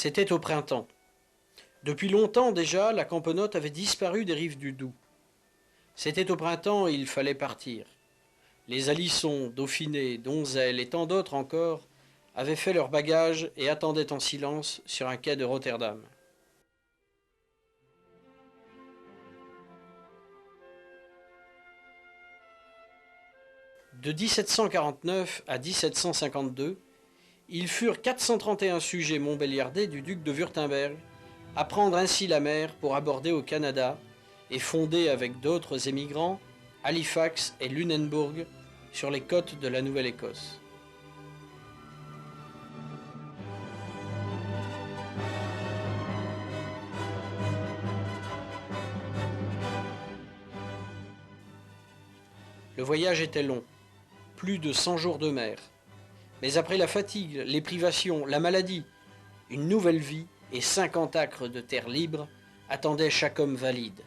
C'était au printemps. Depuis longtemps déjà, la campenote avait disparu des rives du Doubs. C'était au printemps et il fallait partir. Les Alissons, Dauphiné, Donzelle et tant d'autres encore avaient fait leurs bagages et attendaient en silence sur un quai de Rotterdam. De 1749 à 1752, ils furent 431 sujets montbéliardais du duc de Wurtemberg à prendre ainsi la mer pour aborder au Canada et fonder avec d'autres émigrants Halifax et Lunenburg sur les côtes de la Nouvelle-Écosse. Le voyage était long, plus de 100 jours de mer. Mais après la fatigue, les privations, la maladie, une nouvelle vie et 50 acres de terre libre attendaient chaque homme valide.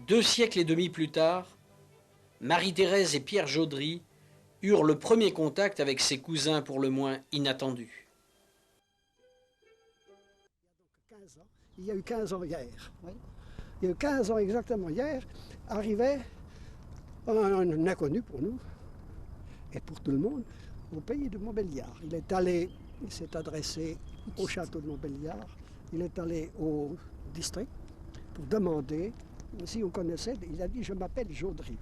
Deux siècles et demi plus tard, Marie-Thérèse et Pierre Jodry eurent le premier contact avec ses cousins pour le moins inattendus. Il y a eu 15 ans hier. Oui. Il y a eu 15 ans exactement hier, arrivait un inconnu pour nous et pour tout le monde au pays de Montbéliard. Il s'est adressé au château de Montbéliard, il est allé au district pour demander si on connaissait. Il a dit « je m'appelle Jodry ».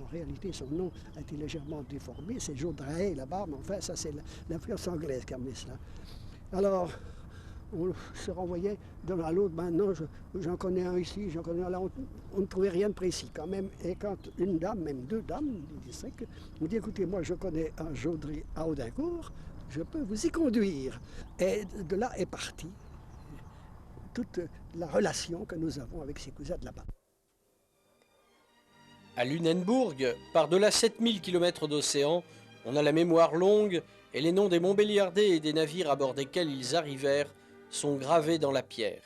En réalité, son nom a été légèrement déformé, c'est Jodrey là-bas, mais enfin, ça c'est l'influence anglaise qui a mis cela. Alors, on se renvoyait de l'un à l'autre, maintenant j'en connais un ici, j'en connais un là, on ne trouvait rien de précis quand même. Et quand une dame, même deux dames du district, nous dit écoutez, moi je connais un Jodry à Audincourt, je peux vous y conduire. Et de là est partie toute la relation que nous avons avec ces cousins de là-bas. À Lunenburg, par-delà 7000 km d'océan, on a la mémoire longue et les noms des Montbéliardais et des navires à bord desquels ils arrivèrent sont gravés dans la pierre.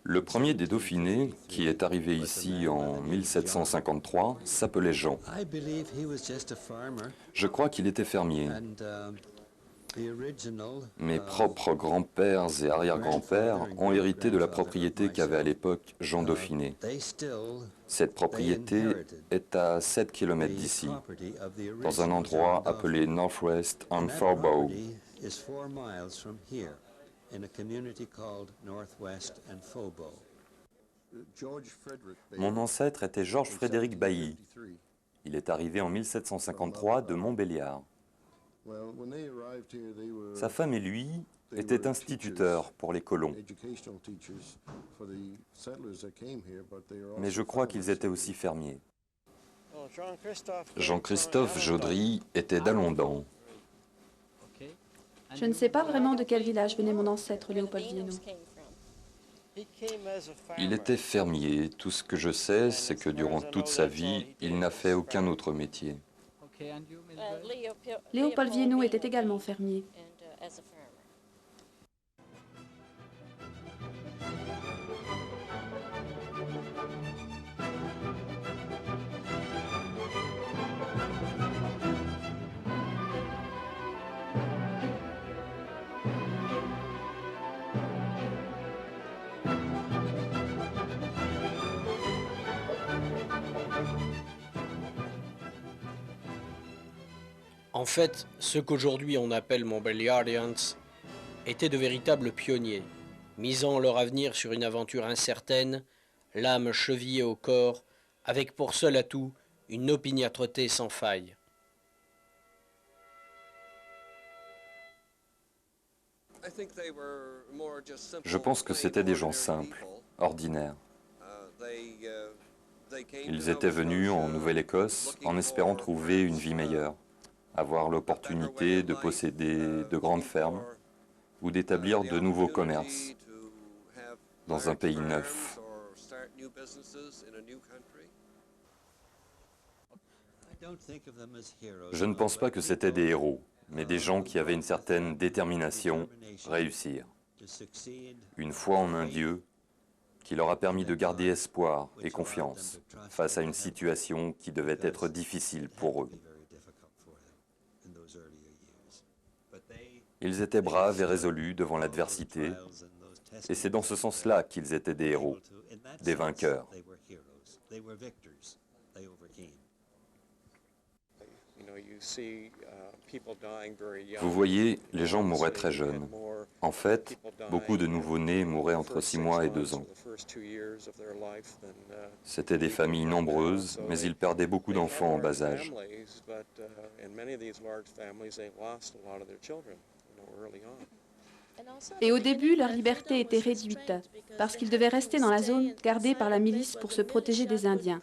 Le premier des Dauphinés, qui est arrivé ici en 1753, s'appelait Jean. Je crois qu'il était fermier. Mes propres grands-pères et arrière-grands-pères ont hérité de la propriété qu'avait à l'époque Jean Dauphiné. Cette propriété est à 7 km d'ici, dans un endroit appelé Northwest on Faubourg. Mon ancêtre était Georges Frédéric Bailly. Il est arrivé en 1753 de Montbéliard. Sa femme et lui étaient instituteurs pour les colons. Mais je crois qu'ils étaient aussi fermiers. Jean-Christophe Jodry était d'Alondan. Je ne sais pas vraiment de quel village venait mon ancêtre Léopold Vienno. Il était fermier. Tout ce que je sais, c'est que durant toute sa vie, il n'a fait aucun autre métier. Léopold Vienno était également fermier. En fait, ceux qu'aujourd'hui on appelle Montbéliardians étaient de véritables pionniers, misant leur avenir sur une aventure incertaine, l'âme chevillée au corps, avec pour seul atout Une opiniâtreté sans faille. Je pense que c'étaient des gens simples, ordinaires. Ils étaient venus en Nouvelle-Écosse en espérant trouver une vie meilleure, avoir l'opportunité de posséder de grandes fermes ou d'établir de nouveaux commerces dans un pays neuf. Je ne pense pas que c'étaient des héros, mais des gens qui avaient une certaine détermination, réussir. Une foi en un Dieu qui leur a permis de garder espoir et confiance face à une situation qui devait être difficile pour eux. Ils étaient braves et résolus devant l'adversité, et c'est dans ce sens-là qu'ils étaient des héros, des vainqueurs. Vous voyez, les gens mouraient très jeunes. En fait, beaucoup de nouveau-nés mouraient entre 6 mois et 2 ans. C'étaient des familles nombreuses, mais ils perdaient beaucoup d'enfants en bas âge. Et au début, leur liberté était réduite, parce qu'ils devaient rester dans la zone gardée par la milice pour se protéger des Indiens.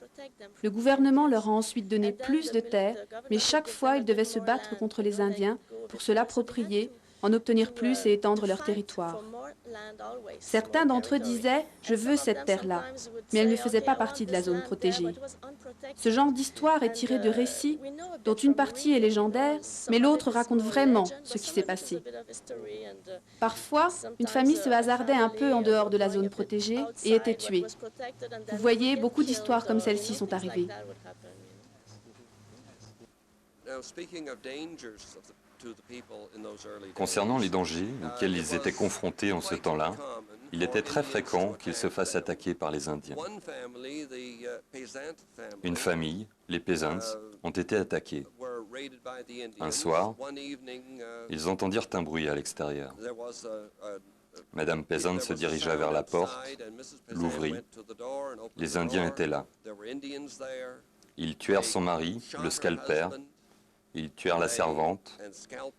Le gouvernement leur a ensuite donné plus de terres, mais chaque fois, ils devaient se battre contre les Indiens pour se l'approprier, en obtenir plus et étendre leur territoire. Certains d'entre eux disaient « je veux cette terre-là », mais elle ne faisait pas partie de la zone protégée. Ce genre d'histoire est tiré de récits dont une partie est légendaire, mais l'autre raconte vraiment ce qui s'est passé. Parfois, une famille se hasardait un peu en dehors de la zone protégée et était tuée. Vous voyez, beaucoup d'histoires comme celle-ci sont arrivées. Concernant les dangers auxquels ils étaient confrontés en ce temps-là, il était très fréquent qu'ils se fassent attaquer par les Indiens. Une famille, les Peasants, ont été attaqués. Un soir, ils entendirent un bruit à l'extérieur. Madame Peasant se dirigea vers la porte, l'ouvrit. Les Indiens étaient là. Ils tuèrent son mari, le scalpèrent. Ils tuèrent la servante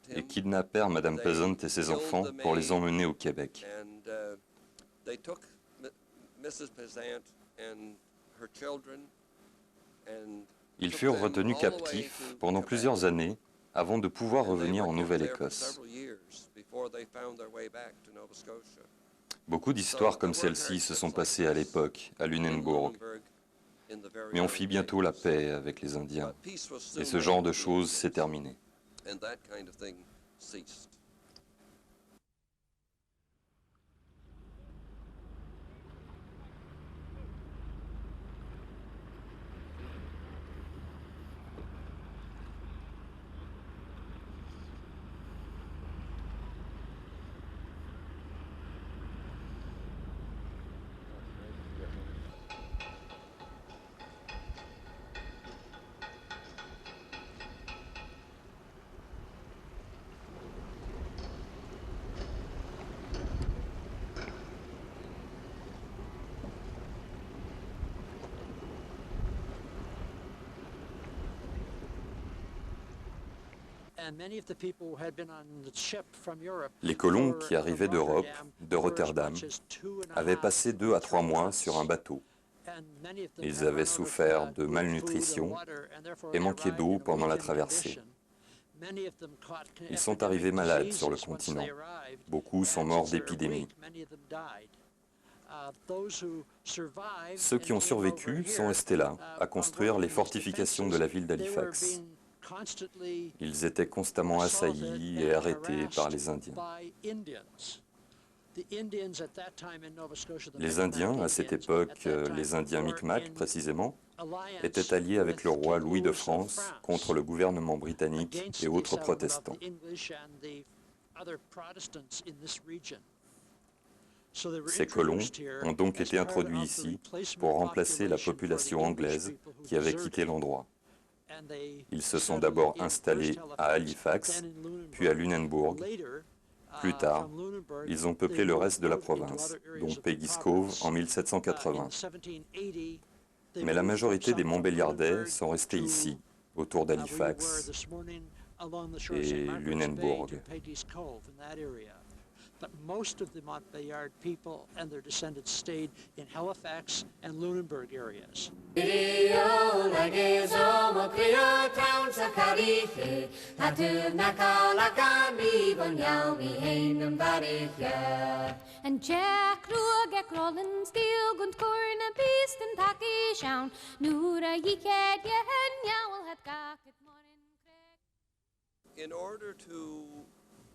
et kidnappèrent Madame Peasant et ses enfants pour les emmener au Québec. Ils furent retenus captifs pendant plusieurs années avant de pouvoir revenir en Nouvelle-Écosse. Beaucoup d'histoires comme celle-ci se sont passées à l'époque, à Lunenburg. Mais on fit bientôt la paix avec les Indiens, et ce genre de choses s'est terminé. Les colons qui arrivaient d'Europe, de Rotterdam, avaient passé 2 à 3 mois sur un bateau. Ils avaient souffert de malnutrition et manquaient d'eau pendant la traversée. Ils sont arrivés malades sur le continent. Beaucoup sont morts d'épidémies. Ceux qui ont survécu sont restés là, à construire les fortifications de la ville d'Halifax. Ils étaient constamment assaillis et arrêtés par les Indiens. Les Indiens, à cette époque, les Indiens Micmac précisément, étaient alliés avec le roi Louis de France contre le gouvernement britannique et autres protestants. Ces colons ont donc été introduits ici pour remplacer la population anglaise qui avait quitté l'endroit. Ils se sont d'abord installés à Halifax, puis à Lunenburg. Plus tard, ils ont peuplé le reste de la province, dont Peguis Cove en 1780. Mais la majorité des Montbéliardais sont restés ici, autour d'Halifax et Lunenburg. But most of the Montbéliard people and their descendants stayed in Halifax and Lunenburg areas. And Jack Ruag Rollin Steel Gunt Corn a Beast and Taki Shown Nura Yiked Yehen Yowel had Gacket Morin Craig. In order to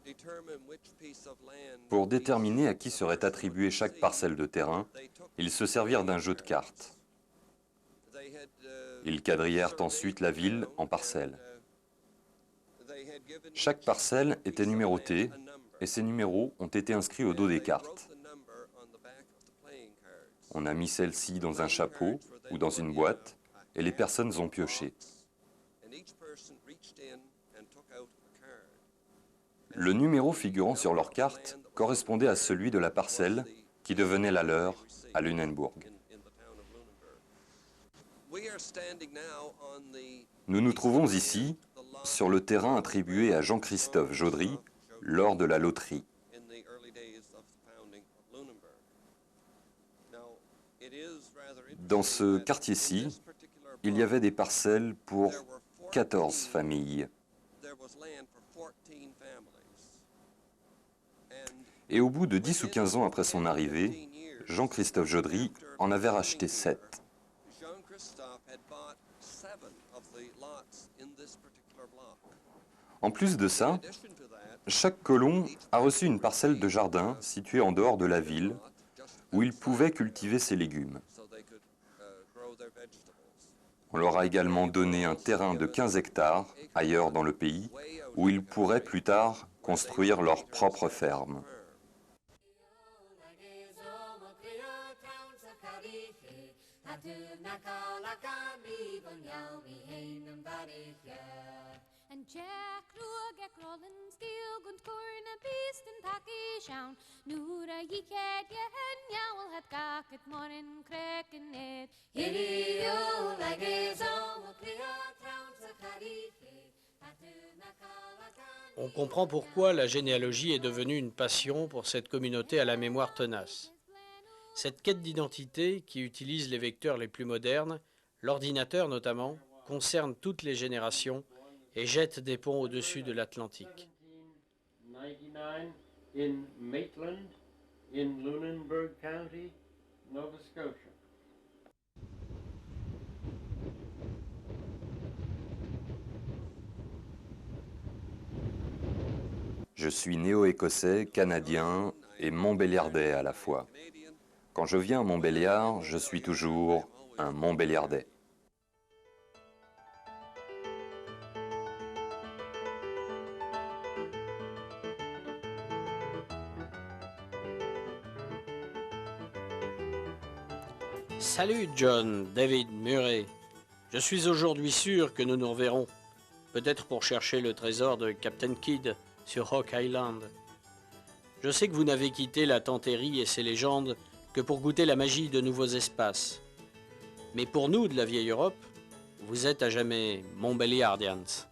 determine which piece of land Pour déterminer à qui serait attribuée chaque parcelle de terrain, ils se servirent d'un jeu de cartes. Ils quadrillèrent ensuite la ville en parcelles. Chaque parcelle était numérotée et ces numéros ont été inscrits au dos des cartes. On a mis celle-ci dans un chapeau ou dans une boîte et les personnes ont pioché. Le numéro figurant sur leur carte correspondait à celui de la parcelle qui devenait la leur à Lunenburg. Nous nous trouvons ici sur le terrain attribué à Jean-Christophe Jodry lors de la loterie. Dans ce quartier-ci, il y avait des parcelles pour 14 familles. Et au bout de 10 ou 15 ans après son arrivée, Jean-Christophe Jodry en avait racheté 7. En plus de ça, chaque colon a reçu une parcelle de jardin située en dehors de la ville où il pouvait cultiver ses légumes. On leur a également donné un terrain de 15 hectares ailleurs dans le pays où ils pourraient plus tard construire leur propre ferme. And Jack Ruag Rollin Steel Gunt Corn a Beast and Taki Shown Nura Yiked Yehen Yowel had Gacket Morin Cracken it Hidio like his own Clea Trounce a Carife. On comprend pourquoi la généalogie est devenue une passion pour cette communauté à la mémoire tenace. Cette quête d'identité, qui utilise les vecteurs les plus modernes, l'ordinateur notamment, concerne toutes les générations et jette des ponts au-dessus de l'Atlantique. In Maitland, in Lunenburg County, Nova Scotia. Je suis néo-écossais, canadien et montbéliardais à la fois. Quand je viens à Montbéliard, je suis toujours un montbéliardais. Salut John, David, Murray. Je suis aujourd'hui sûr que nous nous reverrons. Peut-être pour chercher le trésor de Captain Kidd sur Rock Island. Je sais que vous n'avez quitté la Tantérie et ses légendes que pour goûter la magie de nouveaux espaces. Mais pour nous de la vieille Europe, vous êtes à jamais Montbéliardians.